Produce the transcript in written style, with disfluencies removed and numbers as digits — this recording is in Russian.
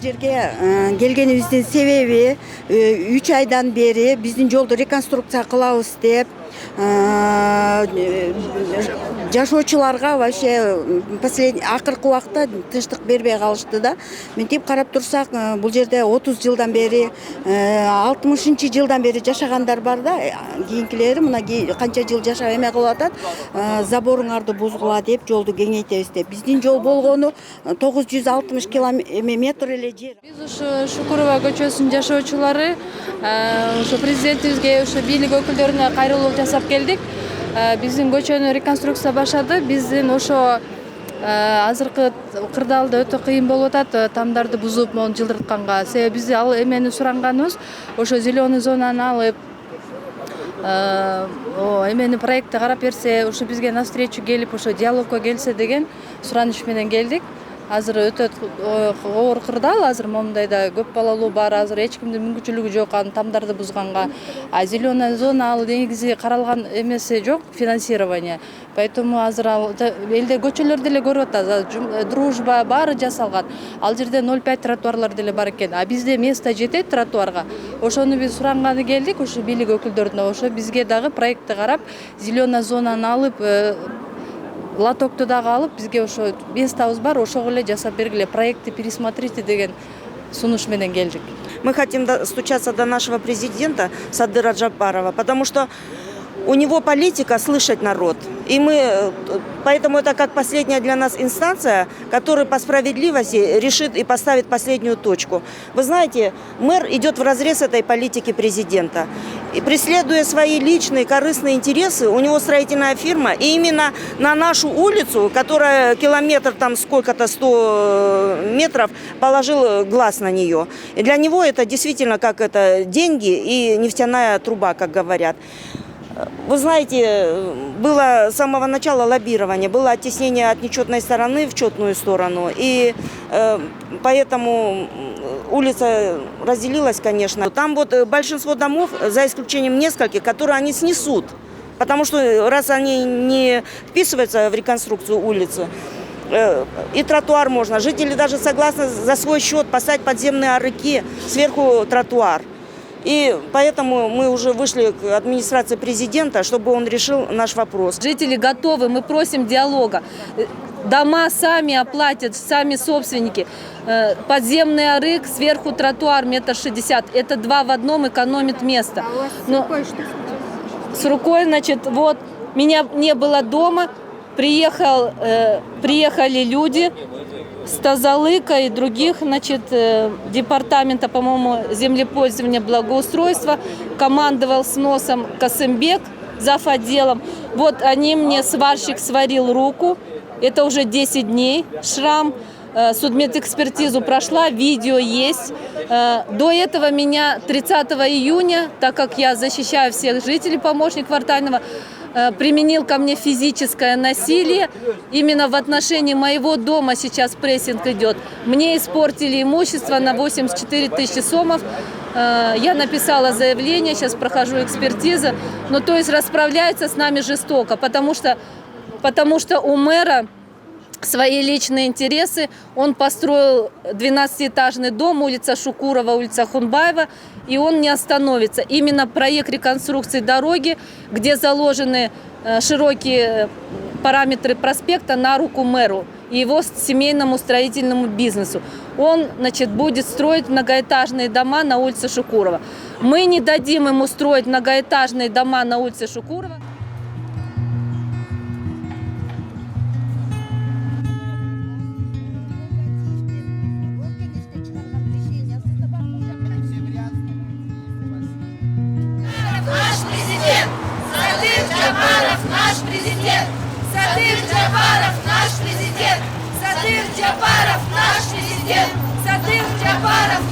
жерге келгенибиздин себеби 3 айдан бери биздин жолду реконструкция кылабыз деп жашоочуларга вообще акыркы убакта тынчтык бербей калышты да. Мынтип карап турсак, бул жерде 30 жылдан бери, 60-жылдан бери жашагандар бар да. Кийинкилери мына канча жыл жашап эме кылып атат, заборуңарды бузгула деп, жолду кеңейтебиз деп. Биздин жол болгону 960 километр эле жер. Биз ушу Шукурова көчөсүнүн жашоочулары ушу президентибизге, ушу бийлик өкүлдөрүнө кайрылуу жасап келдик. Биздин көчөнү реконструкция баштады. Биздин ошо азыркы кырдаалда өтө кыйын болуп атат, тамдарды бузуп, мону жылдыртканга. Себеби биз ал эмени суранганыбыз, ошо зеленый зонаны алып, эмени проектти карап берсе, ошо бизге навстречу келип, ошо диалогко келсе деген сураныш менен келдик. Азыр өтө оор кырдаал, азыр момундайда көп балалуу бар, азыр эч кимдин мүмкүнчүлүгү жок аны тамдарды бузганга. А зеленая зона ал негизи каралган эмеси жок, финансирование. Поэтому азыр ал элде көчөлөр деле көрүп атат, дружба баары жасалган. Ал жерде 0,5 тротуарлар деле бар экен. А бизде место жетет тротуарга. Ошону биз суранганы келдик, ошо бийлик өкүлдөрүнө, ошо бизге дагы проектти карап, зеленая зонаны алып, лотокту дагы алып, бизге ошо местабыз бар, ошого эле жасап бергиле, проекты пересмотрите деген сунуш менен келдик. Мы хотим достучаться до нашего президента Садыра Джапарова, потому что у него политика слышать народ. И поэтому это как последняя для нас инстанция, которая по справедливости решит и поставит последнюю точку. Вы знаете, мэр идет вразрез этой политики президента. И преследуя свои личные корыстные интересы, у него строительная фирма, и именно на нашу улицу, которая километр, там сколько-то, 100 метров, положил глаз на нее. И для него это действительно как это деньги и нефтяная труба, как говорят. Вы знаете, было с самого начала лоббирование, было оттеснение от нечетной стороны в четную сторону. И поэтому улица разделилась, конечно. Там вот большинство домов, за исключением нескольких, которые они снесут. Потому что раз они не вписываются в реконструкцию улицы, и тротуар можно. Жители даже согласны за свой счет поставить подземные арыки, сверху тротуар. И поэтому мы уже вышли к администрации президента, чтобы он решил наш вопрос. Жители готовы, мы просим диалога. Дома сами оплатят, сами собственники. Подземный арык, сверху тротуар 1,60 м. Это 2 в 1, экономит место. А у вас с рукой что? С рукой, значит, вот, меня не было дома, приехали люди с Тазалыка и других, значит, департамента, по-моему, землепользования, благоустройства, командовал сносом Касымбек, зав. Отделом. Вот они мне, сварщик сварил руку, это уже 10 дней, шрам, судмедэкспертизу прошла, видео есть. До этого меня 30 июня, так как я защищаю всех жителей, помощник квартального, применил ко мне физическое насилие. Именно в отношении моего дома сейчас прессинг идет. Мне испортили имущество на 84 тысячи сомов. Я написала заявление, сейчас прохожу экспертизу. Но то есть расправляются с нами жестоко, потому что у мэра свои личные интересы. Он построил 12-этажный дом, улица Шукурова, улица Хунбаева, и он не остановится. Именно проект реконструкции дороги, где заложены широкие параметры проспекта, на руку мэру и его семейному строительному бизнесу. Он, значит, будет строить многоэтажные дома на улице Шукурова. Мы не дадим ему строить многоэтажные дома на улице Шукурова. Наш президент! Садыр Джапаров наш президент! Садыр Джапаров наш президент! Садыр Джапаров